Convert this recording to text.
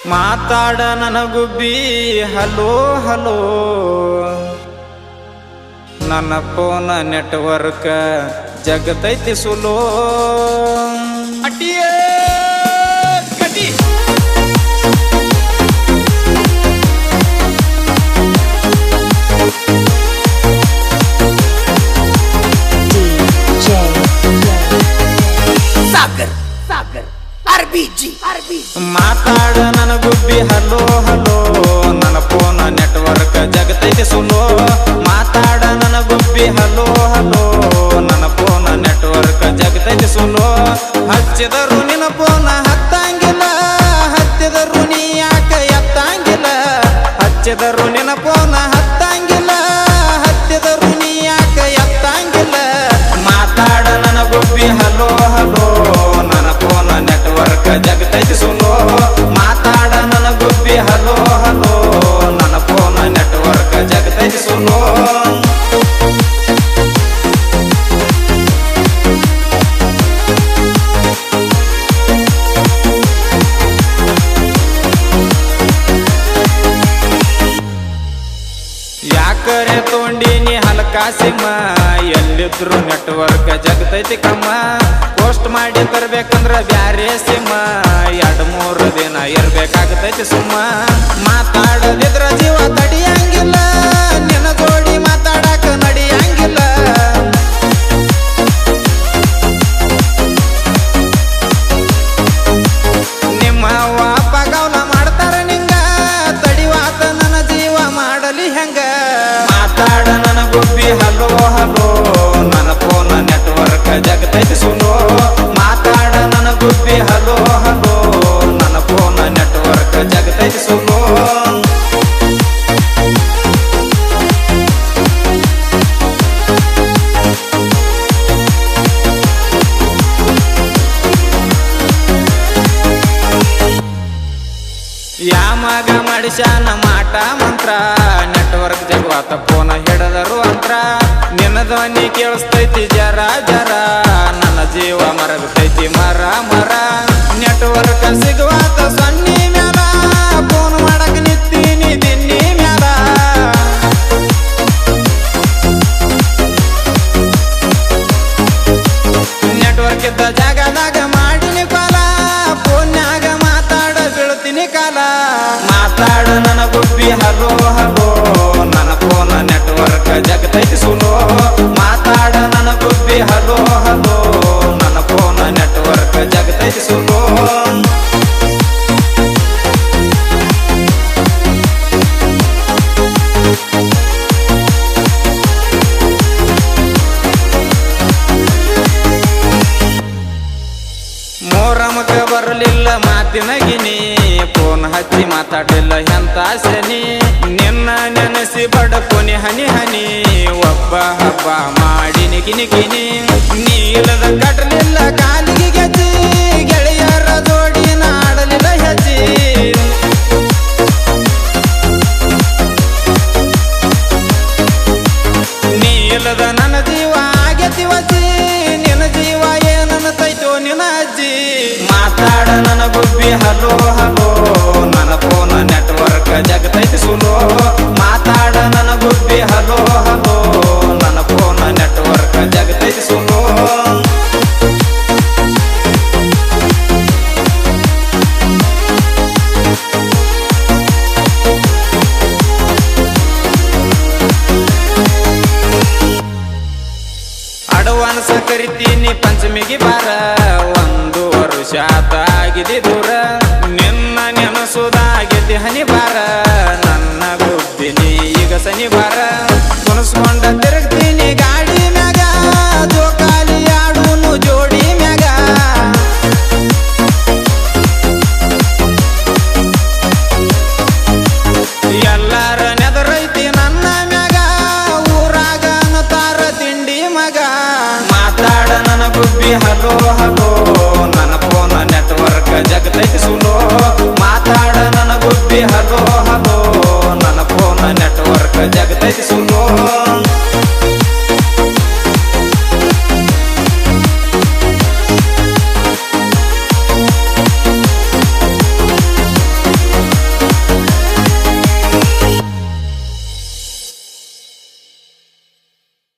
ಮಾತಾಡ ನನ್ನ ಗುಬ್ಬಿ hello hello ನನ್ನ ಫೋನ್ ನೆಟ್ವರ್ಕ್ ಜಗತೈತಿ ಸುಲೋ ಅಟಿಯೇ ಕಟಿ ಮಾತಾಡ ನನ್ನ ಗುಬ್ಬಿ ಹಲೋ ಹಲೋ ನನ್ನ ಫೋನ್ ನೆಟ್ವರ್ಕ್ ಜಗತೈತಿ ಸುಲೋ ಮಾತಾಡ ನನ್ನ ಗುಬ್ಬಿ ಹಲೋ ಹಲೋ ನನ್ನ ಫೋನ್ ನೆಟ್ವರ್ಕ್ ಜಗತೈತಿ ಸುಲೋ ಹಚ್ಚಿದರು ನಿನ್ನ ಫೋನ್ ಹತ್ತಂಗಿಲ್ಲ ಹತ್ತಿದರು ನೀ ಯಾಕ ಎತ್ತಂಗಿಲ್ಲ ಹಚ್ಚಿದರು ನಿನ್ನ ಫೋನ್ ಹತ್ತಂಗಿಲ್ಲ ಹತ್ತಿದರು ನೀ ಯಾಕ ಎತ್ತಂಗಿಲ್ಲ ಮಾತಾಡ ನನ್ನ ಗುಬ್ಬಿ ಹಲೋ ಹಲೋ ನನ್ನ ಫೋನ್ ನೆಟ್ವರ್ಕ್ ಜಗತೈತಿ ಸುಲೋ ಮಾತಾಡ ನನ್ನ ಗುಬ್ಬಿ ಹಲೋ ಹಲೋ ನನ್ನ ಫೋನ್ ನೆಟ್ವರ್ಕ್ ಜಗತೈತಿ ಸುಲೋ ಯಾಕರೆ ತೊಂಡಿನಿ ಹಲಕಾಸಿಮ್ಮ ಎಲ್ಲಿದ್ರು ನೆಟ್ವರ್ಕ್ ಜಗತೈತಿ ಕಮ್ಮ ಪೋಸ್ಟ್ ಮಾಡಿ ಬರ್ಬೇಕಂದ್ರ ಬ್ಯಾರೆ ಸಿಮ್ಮ 2-3 ದಿನ ಇರ್ಬೇಕಾಗತೈತಿ ಸುಮ್ಮ ಮಾತಾಡದಿದ್ರ ಜೀವ ತಡಿಯಂಗಿಲ್ಲ ನಿನ್ನ ಜೋಡಿ ಮಾತಾಡಕ ನಡಿಯಂಗಿಲ್ಲ ನಿಮ್ಮ ವಾಪ ಗೌಲ ಮಾಡ್ತಾರ ನಿಂಗ ತಡಿವಾತ ನನ್ನ ಜೀವ ಮಾಡಲಿ ಹೆಂಗ ಮಾತಾಡ ನನ್ನ ಗುಬ್ಬಿ ಹಲೋ ಹಲೋ ನನ್ನ ಫೋನ್ ನೆಟ್ವರ್ಕ್ ಜಗತೈತಿ ಸುಲೋ ಮಾತಾಡ ನನ್ನ ಗುಬ್ಬಿ ಹಲೋ ಹಲೋ ನನ್ನ ಫೋನ್ ನೆಟ್ವರ್ಕ್ ಜಗತೈತಿ ಸುಲೋ ಯಾಮಗ ಮಾಡಿಸ್ಯಾನ ಮಾಟ ಮಂತ್ರ ನೆಟ್ವರ್ಕ್ ಜಗವಾತ ಫೋನ್ ಹಿಡದರು ಅಂತ್ರ ನಿನ್ನ ಧ್ವನಿ ಕೇಳಿಸ್ತೈತಿ ಜರ ಜರ ನನ್ನ ಜೀವ ಮರಗತೈತಿ ಮರ ಮರ ನೆಟ್ವರ್ಕ್ ಸಿಗುವಾತ ಸೊನ್ನಿ ಮ್ಯಾಲ ಫೋನ್ ಮಾಡಕ್ ನಿಂತೀನಿ ದಿನ್ನಿ ಮ್ಯಾಲ ನೆಟ್ವರ್ಕ್ ಇದ್ದ ಜಾಗದಾಗ ಮಾಡಿನಿ ಕಾಲ ಫೋನ್ಯಾಗ ಮಾತಾಡ ಬೀಳ್ತೀನಿ ಕಾಲ ಮಾತಾಡ ನನ್ನ ಗುಬ್ಬಿ ಹಲೋ ಹಲೋ ನನ್ನ ಫೋನ್ ನೆಟ್ವರ್ಕ್ ಜಗತೈತಿ ಸುಲೋ ಮಾತಾಡ ನನ್ನ ಗುಬ್ಬಿ ಹಲೋ ಹಲೋ ನನ್ನ ಫೋನ್ ನೆಟ್ವರ್ಕ್ ಜಗತೈತಿ ಸುಲೋ ಮೋರಮಕ ಬರಲಿಲ್ಲ ಮಾತಿನ ಗಿನಿ ಫೋನ್ ಹಚ್ಚಿ ಮಾತಾಡಲಿಲ್ಲ ಎಂತ ಶನಿ ನಿನ್ನ ನೆನಸಿ ಬಡಕೊನಿ ಹನಿ ಹನಿ ಒಬ್ಬ ಹಬ್ಬ ಮಾಡಿನಿ ಗಿನಿ ಗಿನಿ ನೀಲದ ಕಟ್ಟಲಿಲ್ಲ ಕಾಲಿಗೆ ಗೆಜ್ಜಿ ಗೆಳೆಯರ ಜೋಡಿ ನಾಡಲಿಲ್ಲ ಹೆಜ್ಜಿ ನೀಲದ ನನ್ನ ಜೀವ ಆಗತಿ ವಜ್ಜಿ ನಿನ್ನ ಜೀವ ಏನನ್ನ ತೈತೋ ನಿನ್ನ ಅಜ್ಜಿ ಮಾತಾಡ ನನ್ನ ಗುಬ್ಬಿ ಹಲೋ ಹಲೋ ನನ್ನ ಫೋನ್ ನೆಟ್ವರ್ಕ್ ಜಗತೈತಿ ಸುಲೋ ಮಾತಾಡ ನನ್ನ ಗುಬ್ಬಿ ಹಲೋ ಹಲೋ ನನ್ನ ಫೋನ್ ನೆಟ್ವರ್ಕ್ ಜಗತೈತಿ ಸುಲೋ ಅಡ್ವಾನ್ಸ್ ಕರಿತೀನಿ ಪಂಚಮಿಗೆ ಬಾರ 1 ವರ್ಷ ಆಗಿದೆ ದೂರ ನಿನ್ನ ನೆನಸುದಾಗಿದೆ ಹನಿ ಬಾರ ನನ್ನ ಗುಬ್ಬಿನಿ ಈಗ ಸನಿ ಬಾರ ಕುಣಿಸ್ಕೊಂಡ ತಿರುಗ್ತೀನಿ ಗಾಡಿ ಮ್ಯಾಗ ಜೋಕಾಲಿ ಆಡುನು ಜೋಡಿ ಮ್ಯಾಗ ಎಲ್ಲಾರ ನೆದರೈತಿ ನನ್ನ ಮ್ಯಾಗ ಊರಾಗ ಅನ್ನತಾರ ತಿಂಡಿ ಮಗ ಮಾತಾಡ ನನ್ನ ಗುಬ್ಬಿ ಹಲೋ ಹಲೋ ನನ್ನ ಫೋನ್ ನೆಟ್ವರ್ಕ್ ಜಗತೈತಿ ಸುಲೋ ಮಾತಾಡ ನನ್ನ ಗುಬ್ಬಿ ಹಲೋ ಹಲೋ ನನ್ನ ಫೋನ್ ನೆಟ್ವರ್ಕ್ ಜಗತೈತಿ ಸುಲೋ